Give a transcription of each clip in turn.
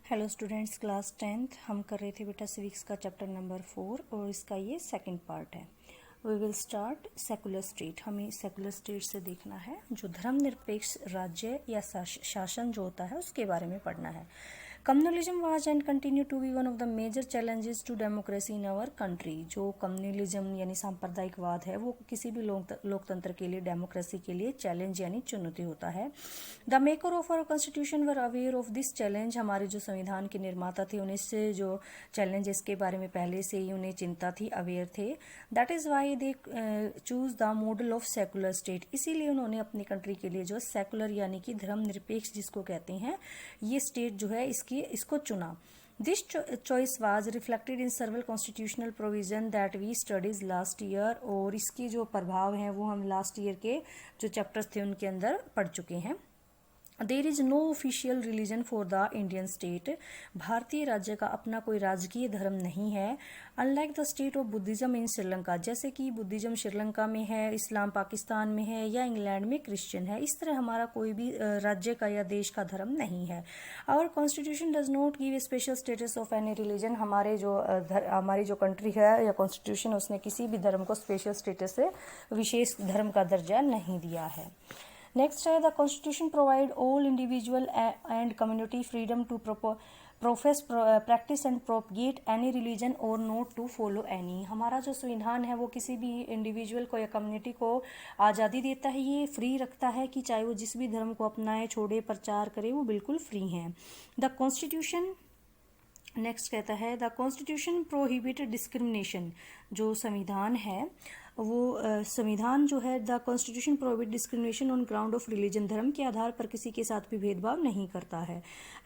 Hello students, class 10th हम कर रहे थे बेटा सिविक्स का चैप्टर नंबर 4 और इसका ये सेकंड पार्ट है। We will start secular state. हमें सेकुलर स्टेट से देखना है जो धर्मनिरपेक्ष राज्य या शासन जो होता है उसके बारे में पढ़ना है। Communalism was and continue to be one of the major challenges to democracy in our country. जो कम्युनलिज्म यानी सांप्रदायिकवाद है वो किसी भी लोकतंत्र के लिए, डेमोक्रेसी के लिए चैलेंज यानी चुनौती होता है। The maker of our constitution were aware of this challenge. हमारे जो संविधान के निर्माता थे उन्हें से जो चैलेंजेस के बारे में पहले से ही उन्हें चिंता थी, अवेयर थे। That is why they choose the model of secular state. इसीलिए उन्होंने अपनी कंट्री के लिए जो सेकुलर यानी कि धर्मनिरपेक्ष जिसको कहते हैं ये स्टेट जो है इसको चुना। This choice was reflected in several constitutional provision that we studied last year। और इसके जो प्रभाव हैं वो हम लास्ट ईयर के जो चैप्टर्स थे उनके अंदर पढ़ चुके हैं। There is no official religion for the Indian state. भारतीय राज्य का अपना कोई राजकीय धर्म नहीं है। Unlike the state of Buddhism in Sri Lanka, जैसे कि बुद्धिज्म श्रीलंका में है, इस्लाम पाकिस्तान में है या इंग्लैंड में क्रिश्चियन है, इस तरह हमारा कोई भी राज्य का या देश का धर्म नहीं है। Our constitution does not give a special status of any religion. हमारी जो कंट्री है या कॉन्स्टिट्यूशन उसने किसी भी धर्म को स्पेशल स्टेटस से विशेष धर्म का दर्जा नहीं दिया है। नेक्स्ट है the constitution provide all individual and community freedom to profess, practice and propagate any religion और नॉट टू फॉलो एनी। हमारा जो संविधान है वो किसी भी इंडिविजुअल को या कम्युनिटी को आज़ादी देता है, ये फ्री रखता है कि चाहे वो जिस भी धर्म को अपनाए, छोड़े, प्रचार करे, वो बिल्कुल फ्री हैं। द कॉन्स्टिट्यूशन नेक्स्ट कहता है द कॉन्स्टिट्यूशन प्रोहिबिट डिस्क्रिमिनेशन। जो संविधान है वो संविधान जो है the constitution prohibit discrimination on ground of religion, धर्म के आधार पर किसी के साथ भी भेदभाव नहीं करता है।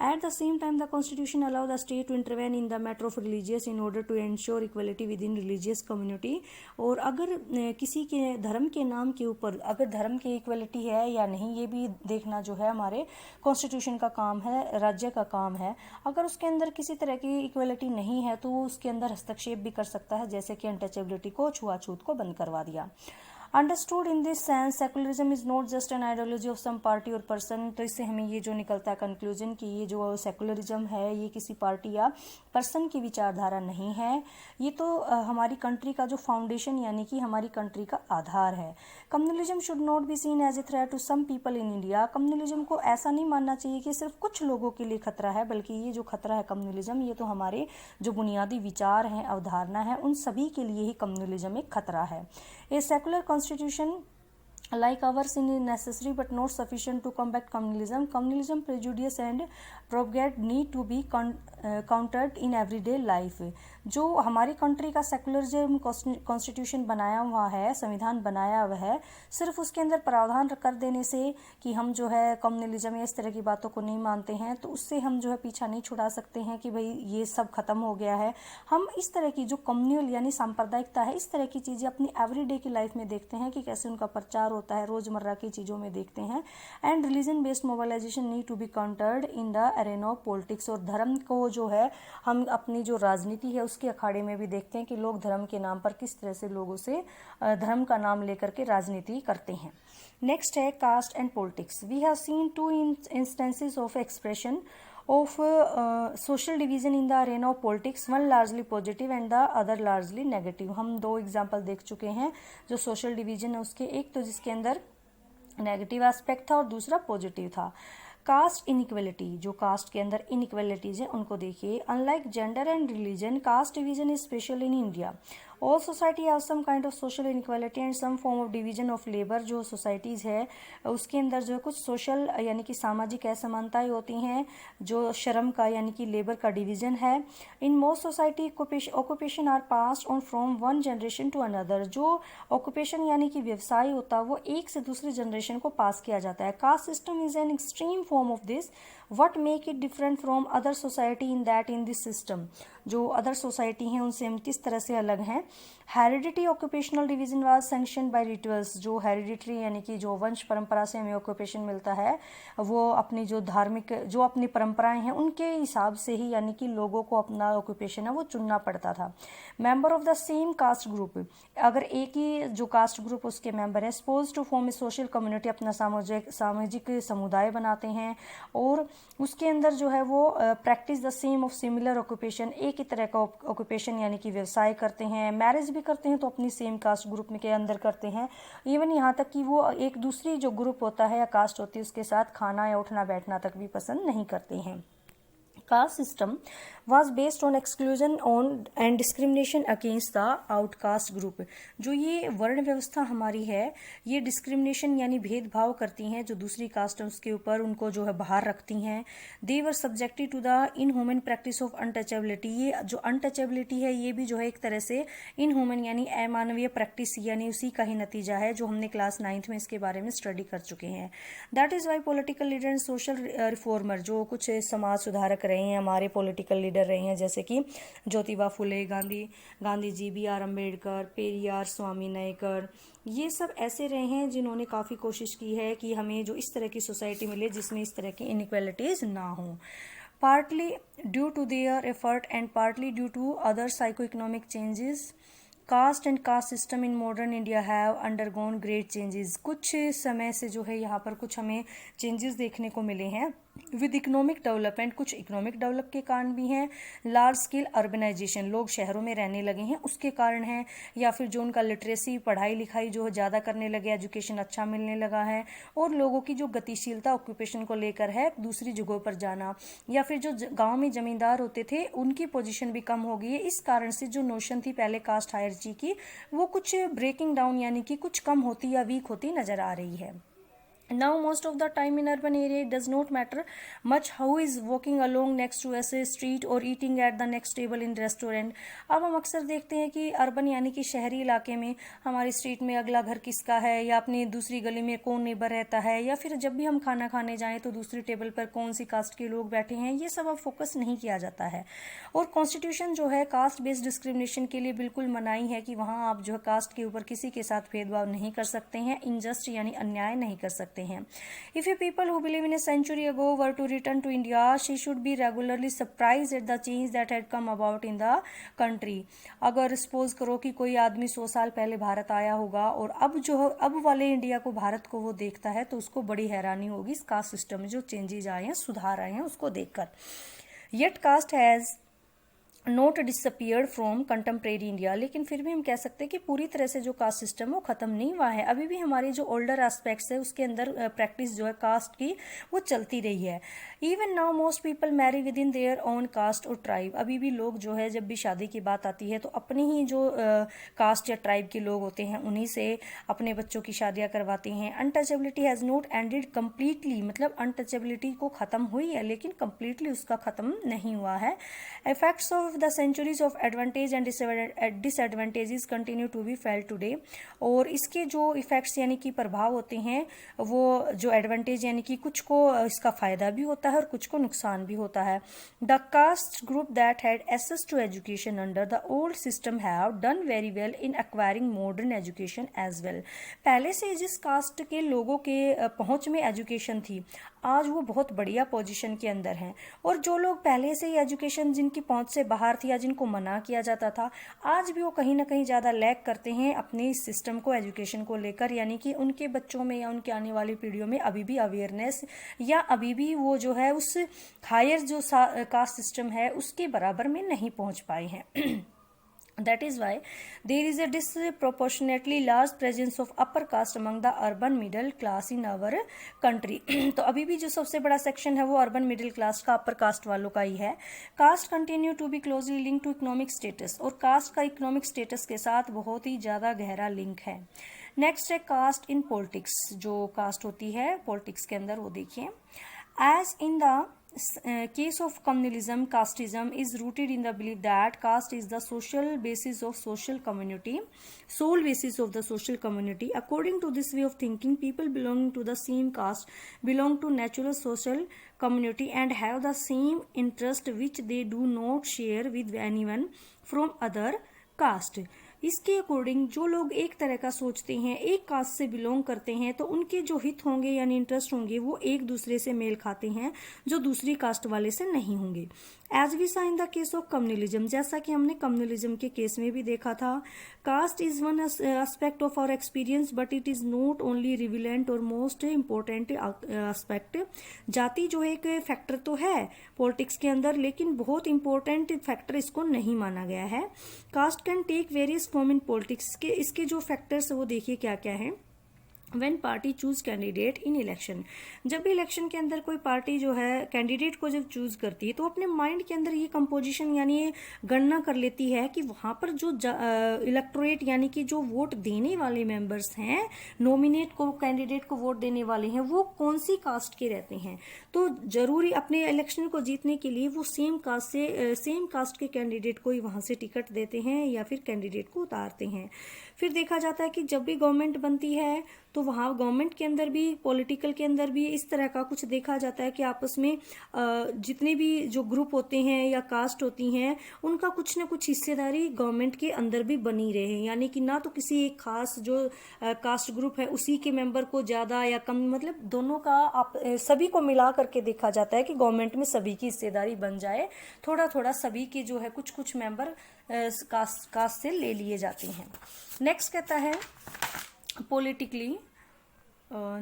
At the same time the constitution allow the state to intervene in the matter of religious in order to ensure equality within religious community. और अगर किसी के धर्म के नाम के ऊपर अगर धर्म की इक्वलिटी है या नहीं, ये भी देखना जो है हमारे कॉन्स्टिट्यूशन का काम है, राज्य का काम है। अगर उसके अंदर किसी तरह की इक्वलिटी नहीं है तो वो उसके अंदर हस्तक्षेप भी कर सकता है, जैसे कि अनटचेबिलिटी को, छुआछूत को बंद करवा दिया। Understood in this sense secularism is not just an ideology of some party और पर्सन। तो इससे हमें ये जो निकलता है कंक्लूजन कि ये जो सेकुलरिज्म है ये किसी पार्टी या पर्सन की विचारधारा नहीं है, ये तो हमारी कंट्री का जो फाउंडेशन यानी कि हमारी कंट्री का आधार है। Communalism should not be seen as a threat to some people in India. Communalism को ऐसा नहीं मानना चाहिए कि सिर्फ कुछ लोगों के लिए खतरा है, बल्कि ये जो खतरा है कम्युनलिज्म, ये तो हमारे जो बुनियादी विचार हैं, अवधारणा है, उन सभी के लिए ही कम्युनलिज्म एक खतरा है। A secular constitution like ours is necessary but not sufficient to combat communalism. Communalism, prejudice and propagate need to be countered in everyday life। जो हमारी कंट्री का सेकुलरिज्म कॉन्स्टिट्यूशन बनाया हुआ है, संविधान बनाया हुआ है, सिर्फ उसके अंदर प्रावधान कर देने से कि हम जो है कम्युनलिज्म या इस तरह की बातों को नहीं मानते हैं तो उससे हम जो है पीछा नहीं छुड़ा सकते हैं कि भाई ये सब खत्म हो गया है। हम इस तरह की जो कम्युनल यानी सांप्रदायिकता है, इस तरह की चीज़ें अपनी एवरीडे की लाइफ में देखते हैं कि कैसे उनका प्रचार होता है, रोजमर्रा की चीज़ों में देखते हैं। And religion based mobilisation need to be countered in the arena of politics. और धर्म को जो है हम अपनी जो राजनीति है उसके अखाड़े में भी देखते हैं कि लोग धर्म के नाम पर किस तरह से लोगों से धर्म का नाम लेकर के राजनीति करते हैं। नेक्स्ट है caste and politics. We have seen two instances of expression of social division in the arena of politics, one largely positive and the other largely negative। हम दो एग्जाम्पल देख चुके हैं जो सोशल डिवीजन है उसके, एक तो जिसके अंदर नेगेटिव एस्पेक्ट था और दूसरा पॉजिटिव था। कास्ट इनइक्वलिटी, जो कास्ट के अंदर इनइक्वलिटीज है उनको देखिए। Unlike gender and religion, caste division is special in India. All society have some kind of social inequality and some form of division of labour. जो सोसाइटीज़ है उसके अंदर जो है कुछ सोशल यानी कि सामाजिक असमानताएं होती हैं, जो श्रम का यानी कि लेबर का डिवीजन है। In most society occupation are passed on from one generation to another. जो ऑक्यूपेशन यानी कि व्यवसाय होता है वो एक से दूसरी जनरेशन को पास किया जाता है। Caste system is an extreme form of this. What make it different from other society in that in this system, जो अदर सोसाइटी हैं उनसे हम किस तरह से अलग हैं। Heredity occupational division was sanctioned by rituals. जो हेरिडिटरी यानी कि जो वंश परंपरा से हमें ऑक्यूपेशन मिलता है वो अपनी जो धार्मिक जो अपनी परंपराएं हैं उनके हिसाब से ही यानी कि लोगों को अपना ऑक्यूपेशन है वो चुनना पड़ता था। Member of the same caste group, अगर एक ही जो कास्ट ग्रुप उसके मेंबर है, suppose to form a social community, अपना सामाजिक समुदाय बनाते हैं और उसके अंदर जो है वो practice the same of similar occupation, एक ही तरह का ऑक्यूपेशन यानी कि व्यवसाय करते हैं, मैरिज भी करते हैं तो अपनी सेम कास्ट ग्रुप में के अंदर करते हैं, इवन यहाँ तक कि वो एक दूसरी जो ग्रुप होता है या कास्ट होती है उसके साथ खाना या उठना बैठना तक भी पसंद नहीं करते हैं। Caste system was based on exclusion on and discrimination against the outcast group। जो ये वर्ण व्यवस्था हमारी है ये डिस्क्रिमिनेशन यानी भेदभाव करती हैं जो दूसरी कास्ट है उसके ऊपर, उनको जो है बाहर रखती हैं। They were subjected to the inhuman practice of untouchability. ये जो अनटचेबिलिटी है ये भी जो है एक तरह से इनह्यूमन यानी अमानवीय प्रैक्टिस यानी उसी का ही नतीजा है जो हमने क्लास 9th में इसके बारे में स्टडी कर चुके हैं। That is why political leader and social reformer, जो कुछ समाज सुधारक रहे हैं हमारे पॉलिटिकल लीडर रहे हैं जैसे कि ज्योतिबा फुले, गांधी जी, B.R. अम्बेडकर, पेरियार, स्वामी नायकर, ये सब ऐसे रहे हैं जिन्होंने काफ़ी कोशिश की है कि हमें जो इस तरह की सोसाइटी मिले जिसमें इस तरह की इनइक्वालिटीज़ ना हो। Partly due to their effort and partly due to other psycho economic changes, caste and caste system in modern India have undergone great changes. कुछ समय से जो है यहाँ पर कुछ हमें चेंजेस देखने को मिले हैं विद इकोनॉमिक डेवलपमेंट, कुछ इकोनॉमिक डेवलप के कारण भी हैं, लार्ज स्केल अर्बनाइजेशन, लोग शहरों में रहने लगे हैं उसके कारण है, या फिर जो उनका लिटरेसी पढ़ाई लिखाई जो ज़्यादा करने लगे, एजुकेशन अच्छा मिलने लगा है, और लोगों की जो गतिशीलता ऑक्यूपेशन को लेकर है दूसरी जगहों पर जाना, या फिर जो गाँव में ज़मींदार होते थे उनकी पोजीशन भी कम हो गई है। इस कारण से जो नोशन थी पहले कास्ट हायरची की वो कुछ ब्रेकिंग डाउन यानी कि कुछ कम होती या वीक होती नज़र आ रही है। Now most of the time in urban area it does not matter much who is walking along next to us a street or eating at the next table in restaurant। अब हम अक्सर देखते हैं कि अर्बन यानी कि शहरी इलाके में हमारी स्ट्रीट में अगला घर किसका है, या अपनी दूसरी गली में कौन नेबर रहता है, या फिर जब भी हम खाना खाने जाएं तो दूसरी टेबल पर कौन सी कास्ट के लोग बैठे हैं, ये सब अब फोकस नहीं किया जाता है। और कॉन्स्टिट्यूशन जो है कास्ट बेस्ड डिस्क्रिमिनेशन के लिए बिल्कुल मनाही है कि वहाँ आप जो है कास्ट के ऊपर किसी के साथ भेदभाव नहीं कर सकते हैं, इनजस्ट यानी अन्याय नहीं कर सकते हैं। If a people who believe in a century ago were to return to India, she should be regularly surprised at the change that had come about in the country। अगर सपोज करो कि कोई आदमी 100 साल पहले भारत आया होगा और अब वाले इंडिया को, भारत को वो देखता है तो उसको बड़ी हैरानी होगी इस कास्ट सिस्टम में जो चेंजेस आए हैं, सुधार आए हैं उसको देखकर। Yet caste has note disappeared from contemporary India, लेकिन फिर भी हम कह सकते हैं कि पूरी तरह से जो कास्ट सिस्टम वो ख़त्म नहीं हुआ है। अभी भी हमारी जो ओल्डर एस्पेक्ट्स है उसके अंदर प्रैक्टिस जो है कास्ट की वो चलती रही है। Even now most people marry within their own caste और ट्राइब। अभी भी लोग जो है जब भी शादी की बात आती है तो अपनी ही जो कास्ट या ट्राइब के लोग होते हैं उन्हीं से अपने बच्चों की शादियाँ करवाते हैं। Untouchability has not ended completely, मतलब अनटचेबिलिटी को ख़त्म हुई है लेकिन कम्प्लीटली उसका ख़त्म नहीं हुआ है। Effects of the centuries of advantage and disadvantages continue to be felt today। और इसके जो इफेक्ट्स यानी कि प्रभाव होते हैं वो जो एडवांटेज यानी कि कुछ को इसका फ़ायदा भी होता है और कुछ को नुकसान भी होता है। The caste group that had access to education under the old system have done very well in acquiring modern education as well. पहले से जिस कास्ट के लोगों के पहुँच में एजुकेशन थी आज वो बहुत बढ़िया पोजीशन के अंदर हैं, और जो लोग पहले से ही एजुकेशन जिनकी पहुंच से बाहर थी या जिनको मना किया जाता था आज भी वो कहीं ना कहीं ज़्यादा लैग करते हैं अपने इस सिस्टम को, एजुकेशन को लेकर, यानी कि उनके बच्चों में या उनके आने वाली पीढ़ियों में अभी भी अवेयरनेस या अभी भी वो जो है उस हायर जो कास्ट सिस्टम है उसके बराबर में नहीं पहुँच पाए हैं। That is why there is a disproportionately large presence of upper caste among the urban middle class in our country। तो अभी भी जो सबसे बड़ा सेक्शन है वो अर्बन मिडिल क्लास का, अपर कास्ट वालों का ही है। Caste continue to be closely link to economic status, और कास्ट का इकोनॉमिक स्टेटस के साथ बहुत ही ज़्यादा गहरा लिंक है। नेक्स्ट है कास्ट इन पॉलिटिक्स। जो कास्ट होती है पॉलिटिक्स के अंदर वो देखिए, as in the case of communalism, casteism is rooted in the belief that caste is the social basis of social community, sole basis of the social community। According to this way of thinking, people belonging to the same caste belong to natural social community and have the same interest which they do not share with anyone from other caste। इसके according जो लोग एक तरह का सोचते हैं, एक cast से बिलोंग करते हैं, तो उनके जो हित होंगे यानी इंटरेस्ट होंगे वो एक दूसरे से मेल खाते हैं जो दूसरी कास्ट वाले से नहीं होंगे। As we saw in the case of communalism, जैसा कि हमने कम्युनलिज्म के केस में भी देखा था, caste is one aspect of our experience but it is not only relevant और मोस्ट इम्पोर्टेंट एस्पेक्ट। जाति जो है एक फैक्टर तो है पॉलिटिक्स के अंदर, लेकिन बहुत इंपॉर्टेंट फैक्टर इसको नहीं माना गया है। Caste can take various form in politics के, इसके जो फैक्टर्स वो देखिए क्या क्या है। When party choose candidate in election, जब भी इलेक्शन के अंदर कोई पार्टी जो है कैंडिडेट को जब चूज करती है तो अपने माइंड के अंदर ये कंपोजिशन यानी ये गणना कर लेती है कि वहां पर जो इलेक्टोरेट यानी कि जो वोट देने वाले मेंबर्स हैं, नॉमिनेट को कैंडिडेट को वोट देने वाले हैं, वो कौन सी कास्ट के रहते हैं। तो जरूरी अपने इलेक्शन को जीतने के लिए वो सेम कास्ट के कैंडिडेट को ही वहां से टिकट देते हैं या फिर कैंडिडेट को उतारते हैं। फिर देखा जाता है कि जब भी गवर्नमेंट बनती है तो वहाँ गवर्नमेंट के अंदर भी, पॉलिटिकल के अंदर भी इस तरह का कुछ देखा जाता है कि आपस में जितने भी जो ग्रुप होते हैं या कास्ट होती हैं उनका कुछ न कुछ हिस्सेदारी गवर्नमेंट के अंदर भी बनी रहे, यानी कि ना तो किसी एक खास जो कास्ट ग्रुप है उसी के मेंबर को ज्यादा या कम, मतलब दोनों का आप सभी को मिला करके देखा जाता है कि गवर्नमेंट में सभी की हिस्सेदारी बन जाए, थोड़ा थोड़ा सभी के जो है कुछ कुछ मेंबर कास्ट से ले लिए जाते हैं। नेक्स्ट कहता है politically,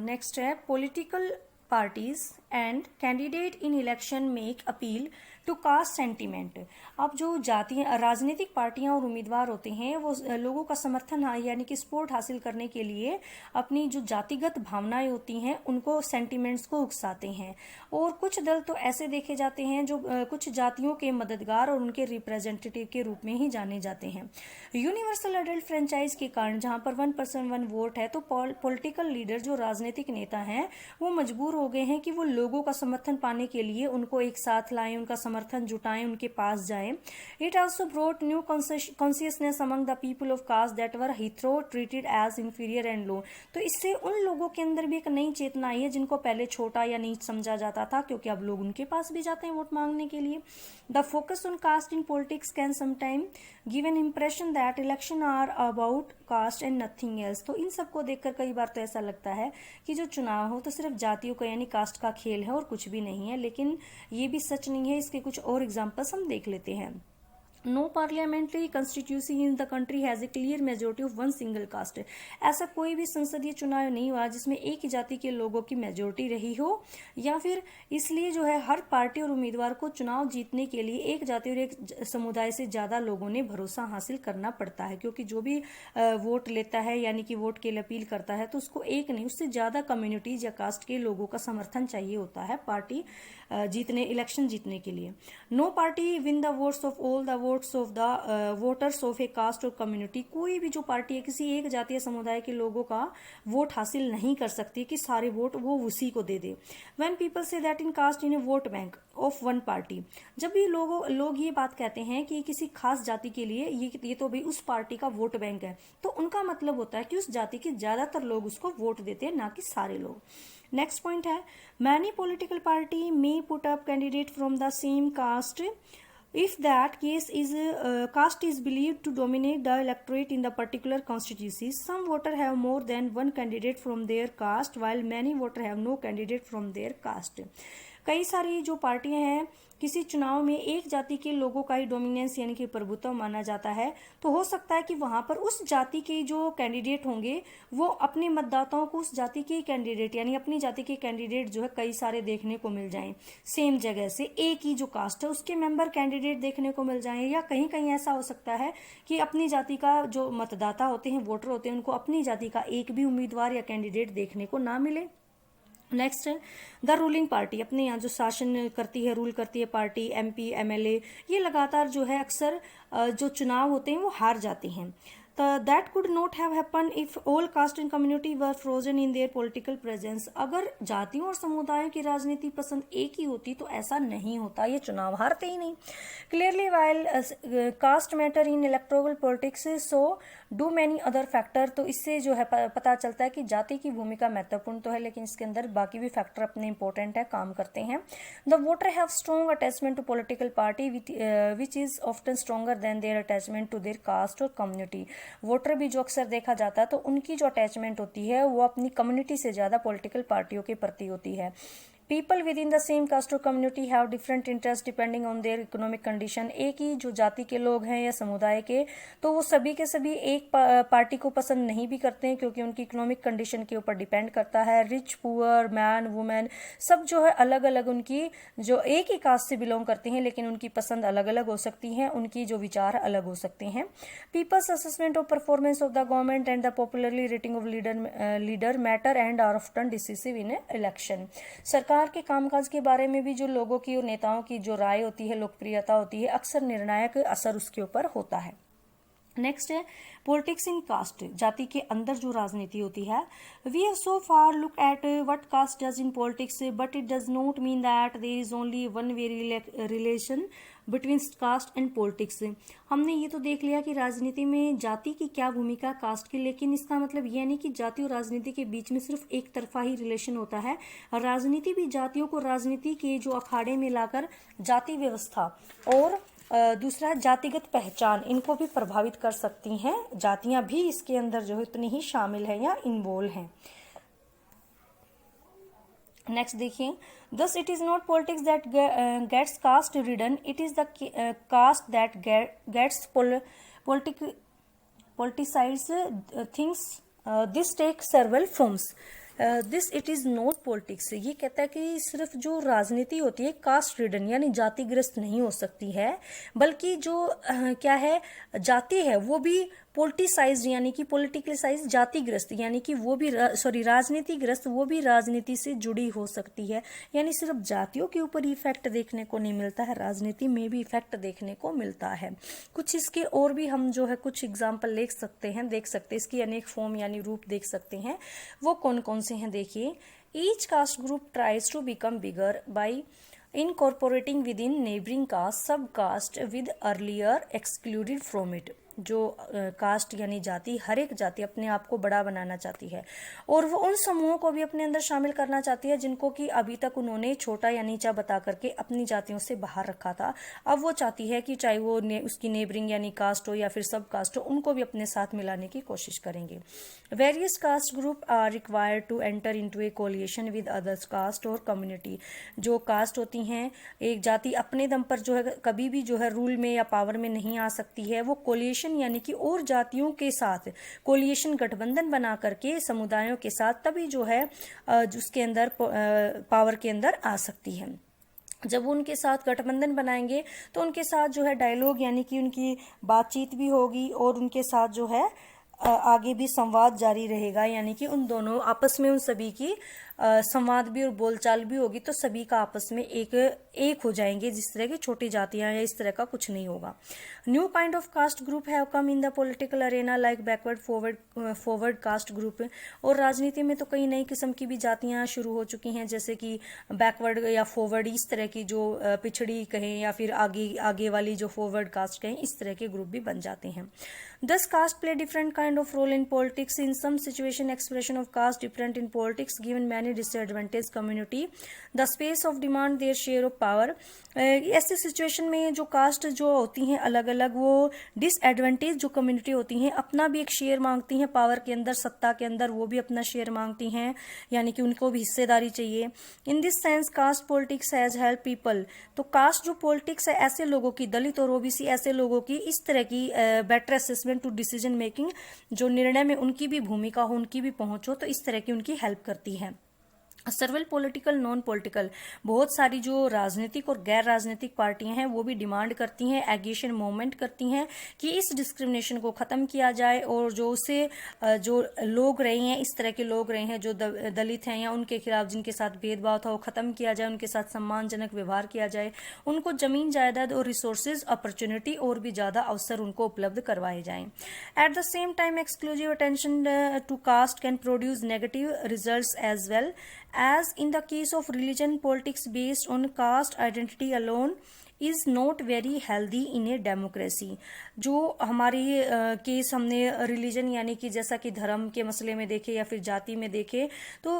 next है political parties and candidate in election make appeal to caste sentiment. अब जो राजनीतिक पार्टियां और उम्मीदवार होते हैं वो लोगों का समर्थन यानी कि सपोर्ट हासिल करने के लिए अपनी जो जातिगत भावनाएं होती हैं उनको, सेंटीमेंट्स को उकसाते हैं। और कुछ दल तो ऐसे देखे जाते हैं जो कुछ जातियों के मददगार और उनके रिप्रेजेंटेटिव के रूप में ही जाने जाते हैं। यूनिवर्सल अडल्ट फ्रेंचाइज के कारण जहां पर 1 पर्सन 1 वोट है तो पॉलिटिकल लीडर जो राजनीतिक नेता हैं वो मजबूर हो गए हैं कि वो लोगों का समर्थन पाने के लिए उनको एक साथ लाएं, उनका समर्थन जुटाएं, उनके पास जाएं। It also brought new consciousness among the people of caste that were hitherto treated as inferior and low. तो इससे उन लोगों के अंदर भी एक नई चेतना आई है जिनको पहले छोटा या नीच समझा जाता था, क्योंकि अब लोग उनके पास भी जाते हैं वोट मांगने के लिए। The focus on caste in politics can sometime give an impression that election are about caste and nothing else. तो इन सबको देखकर कई बार तो ऐसा लगता है कि जो चुनाव हो तो सिर्फ जातियों का यानी कास्ट का खेल है और कुछ भी नहीं है, लेकिन ये भी सच नहीं है। इसके कुछ और एग्जांपल्स हम देख लेते हैं। No parliamentary constituency in the country has a clear majority of one single caste. ऐसा कोई भी संसदीय चुनाव नहीं हुआ जिसमें एक ही जाति के लोगों की मेजोरिटी रही हो, या फिर इसलिए जो है हर पार्टी और उम्मीदवार को चुनाव जीतने के लिए एक जाति और एक समुदाय से ज्यादा लोगों ने भरोसा हासिल करना पड़ता है, क्योंकि जो भी वोट लेता है यानी कि वोट के लिए अपील करता है तो उसको एक नहीं उससे ज्यादा कम्युनिटीज या कास्ट के लोगों का समर्थन चाहिए होता है पार्टी इलेक्शन जीतने के लिए। No party win the votes of all the votes of the voters of a caste और कम्युनिटी। कोई भी जो पार्टी है किसी एक जातीय समुदाय के लोगों का वोट हासिल नहीं कर सकती कि सारे वोट वो उसी को दे दे। When people say that in caste in a vote bank of one party, जब भी लोग ये बात कहते हैं कि किसी खास जाति के लिए ये तो भाई उस पार्टी का वोट बैंक है, तो उनका मतलब होता है कि उस जाति के ज्यादातर लोग उसको वोट देते हैं, ना कि सारे लोग। नेक्स्ट पॉइंट है many political party may put up candidate from the same caste if that case is caste is believed to dominate the electorate in the particular constituency. Some voter have more than one candidate from their caste while many voter have no candidate from their caste. कई सारी जो पार्टियां हैं किसी चुनाव में एक जाति के लोगों का ही डोमिनेंस यानी कि प्रभुत्व माना जाता है, तो हो सकता है कि वहां पर उस जाति के जो कैंडिडेट होंगे वो अपने मतदाताओं को उस जाति के कैंडिडेट यानी अपनी जाति के कैंडिडेट जो है कई सारे देखने को मिल जाएं। सेम जगह से एक ही जो कास्ट है उसके मेंबर कैंडिडेट देखने को मिल जाएं, या कहीं कहीं ऐसा हो सकता है कि अपनी जाति का जो मतदाता होते हैं, वोटर होते हैं, उनको अपनी जाति का एक भी उम्मीदवार या कैंडिडेट देखने को ना मिले। नेक्स्ट है द रूलिंग पार्टी, अपने यहाँ जो शासन करती है, रूल करती है पार्टी, एमपी, एमएलए, ये लगातार जो है अक्सर जो चुनाव होते हैं वो हार जाते हैं। That could not have happen if all cast and community were frozen in their political presence. अगर जातियों और समुदायों की राजनीति पसंद एक ही होती तो ऐसा नहीं होता, ये चुनाव हारते ही नहीं। Clearly while caste matter in electoral politics so do many other factor. तो इससे जो है पता चलता है कि जाति की भूमिका महत्वपूर्ण तो है, लेकिन इसके अंदर बाकी भी फैक्टर अपने इंपॉर्टेंट है, काम करते हैं। The voter have strong attachment to political party which is often stronger than their attachment to their caste और कम्युनिटी। वोटर भी जो अक्सर देखा जाता है, तो उनकी जो अटैचमेंट होती है वो अपनी कम्युनिटी से ज़्यादा पॉलिटिकल पार्टियों के प्रति होती है। People within the same caste और community have different interest depending on their economic condition. एक ही जो जाति के लोग हैं या समुदाय के, तो वो सभी के सभी एक पार्टी को पसंद नहीं भी करते हैं, क्योंकि उनकी इकोनॉमिक कंडीशन के ऊपर डिपेंड करता है। रिच पुअर मैन वुमेन सब जो है अलग अलग, उनकी जो एक ही कास्ट से बिलोंग करते हैं लेकिन उनकी पसंद अलग अलग हो सकती है, उनकी जो विचार अलग हो सकते हैं। People's assessment of performance of the government and the popularly rating of leader matter and are often decisive in election. सरकार के कामकाज के बारे में भी जो लोगों की और नेताओं की जो राय होती है, लोकप्रियता होती है, अक्सर निर्णायक असर उसके ऊपर होता है। नेक्स्ट है पॉलिटिक्स इन कास्ट, जाति के अंदर जो राजनीति होती है। We have so far look at what caste does in politics, but it does not mean that there is only one way relation between caste and politics. हमने ये तो देख लिया कि राजनीति में जाति की क्या भूमिका कास्ट की, लेकिन इसका मतलब यह नहीं कि जाति और राजनीति के बीच में सिर्फ एक तरफा ही रिलेशन होता है। राजनीति भी जातियों को राजनीति के जो अखाड़े में लाकर जाति व्यवस्था और दूसरा जातिगत पहचान, इनको भी प्रभावित कर सकती हैं। जातियां भी इसके अंदर जो है उतनी ही शामिल है या इन्वॉल्व हैं। नेक्स्ट देखिए, thus it is not politics that gets caste ridden, it is the caste that gets politicized things. This takes several forms. This it is not politics. ये कहता है कि सिर्फ जो राजनीति होती है कास्ट रिडन यानी जातिग्रस्त नहीं हो सकती है, बल्कि जो क्या है जाति है वो भी पोलिटिसाइज यानी कि पोलिटिकलाइज, जातिग्रस्त यानी कि वो भी राजनीतिग्रस्त, वो भी राजनीति से जुड़ी हो सकती है। यानी सिर्फ जातियों के ऊपर इफेक्ट देखने को नहीं मिलता है, राजनीति में भी इफेक्ट देखने को मिलता है। कुछ इसके और भी हम जो है कुछ एग्जाम्पल देख सकते हैं, इसकी अनेक फॉर्म यानी रूप देख सकते हैं। वो कौन कौन से हैं देखिए। Each caste group tries to become bigger by incorporating within neighboring caste sub caste with earlier excluded from it। जो कास्ट यानी जाति, हर एक जाति अपने आप को बड़ा बनाना चाहती है और वो उन समूहों को भी अपने अंदर शामिल करना चाहती है जिनको कि अभी तक उन्होंने छोटा या नीचा बता करके अपनी जातियों से बाहर रखा था। अब वो चाहती है कि चाहे वो उसकी नेबरिंग यानी कास्ट हो या फिर सब कास्ट हो, उनको भी अपने साथ मिलाने की कोशिश करेंगे। Various caste group are required to enter into a coalition with others caste और कम्युनिटी। जो कास्ट होती हैं, एक जाति अपने दम पर जो है कभी भी जो है रूल में या पावर में नहीं आ सकती है। वो कोलिएशन यानी कि और जातियों के साथ कोलिएशन गठबंधन बना करके समुदायों के साथ तभी जो है उसके अंदर पावर के अंदर आ सकती है। जब वो उनके साथ गठबंधन बनाएंगे तो उनके साथ जो है डायलॉग यानी कि उनकी बातचीत भी होगी और उनके साथ जो है आगे भी संवाद जारी रहेगा, यानी कि उन दोनों आपस में उन सभी की संवाद भी और बोलचाल भी होगी, तो सभी का आपस में एक हो जाएंगे। जिस तरह की छोटी जातियां या इस तरह का कुछ नहीं होगा। New kind of caste group have come in the political Arena like backward forward caste group. और राजनीति में तो कई नई किस्म की भी जातियां शुरू हो चुकी हैं, जैसे कि बैकवर्ड या फॉरवर्ड, इस तरह की जो पिछड़ी कहें या फिर आगे वाली जो फॉरवर्ड कास्ट कहें, इस तरह के ग्रुप भी बन जाते हैं। Thus, caste play different kind of role in politics. In some situation, expression of caste different in politics, given many disadvantaged community, the space of demand their share of power. ऐसे situation में जो cast जो होती हैं अलग अलग, वो disadvantage जो कम्युनिटी होती हैं अपना भी एक शेयर मांगती हैं पावर के अंदर, सत्ता के अंदर वो भी अपना शेयर मांगती हैं, यानी कि उनको भी हिस्सेदारी चाहिए। इन this sense caste politics has help people. तो कास्ट जो पॉलिटिक्स है ऐसे लोगों की, दलित और ओबीसी ऐसे लोगों की इस तरह की better assessment to decision making, जो निर्णय में उनकी भी भूमिका हो, उनकी भी पहुंच हो, तो इस तरह की उनकी हेल्प करती है। सर्वल पॉलिटिकल नॉन पॉलिटिकल, बहुत सारी जो राजनीतिक और गैर राजनीतिक पार्टियां हैं वो भी डिमांड करती हैं, एग्रीगेशन मूवमेंट करती हैं कि इस डिस्क्रिमिनेशन को ख़त्म किया जाए और जो उसे जो लोग रहे हैं, इस तरह के लोग रहे हैं जो दलित हैं या उनके खिलाफ जिनके साथ भेदभाव था वो ख़त्म किया जाए, उनके साथ सम्मानजनक व्यवहार किया जाए, उनको ज़मीन जायदाद और रिसोर्सेज अपॉर्चुनिटी और भी ज़्यादा अवसर उनको उपलब्ध करवाए जाएँ। At the same time exclusive attention to caste can produce negative results as well as in the case of religion politics based on caste identity alone is not very healthy in a democracy. जो हमारी case हमने religion यानी कि जैसा कि धर्म के मसले में देखे या फिर जाति में देखे, तो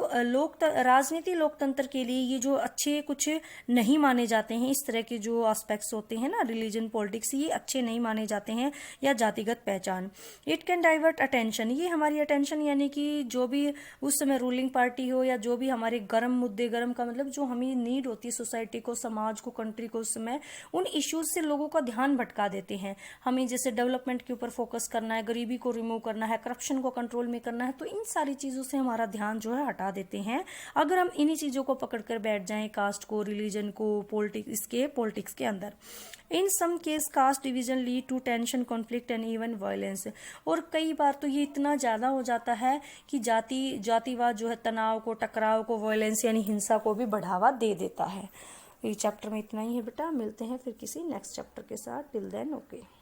राजनीति लोकतंत्र के लिए ये जो अच्छे कुछ नहीं माने जाते हैं, इस तरह के जो एस्पेक्ट्स होते हैं ना रिलीजन पॉलिटिक्स, ये अच्छे नहीं माने जाते हैं, या जातिगत पहचान। इट कैन डाइवर्ट अटेंशन, ये हमारी अटेंशन यानी कि जो भी उस समय रूलिंग पार्टी हो या जो भी हमारे गर्म मुद्दे, गर्म का मतलब जो हमें नीड होती है सोसाइटी को, समाज को, कंट्री को, उस समय उन इश्यूज से लोगों का ध्यान भटका देते हैं। हमें जैसे डेवलपमेंट के ऊपर फोकस करना है, गरीबी को रिमूव करना है, करप्शन को कंट्रोल में करना है, तो इन सारी चीज़ों से हमारा ध्यान जो है हटा देते हैं। अगर हम इन्हीं चीज़ों को पकड़ कर बैठ जाएं, कास्ट को, रिलीजन को, पॉलिटिक्स के अंदर। In some case caste division lead to tension, conflict and even violence. और कई बार तो ये इतना ज़्यादा हो जाता है कि जातिवाद जो है तनाव को, टकराव को, वायलेंस यानी हिंसा को भी बढ़ावा दे देता है। ये चैप्टर में इतना ही है बेटा, मिलते हैं फिर किसी नेक्स्ट चैप्टर के साथ। Till then okay.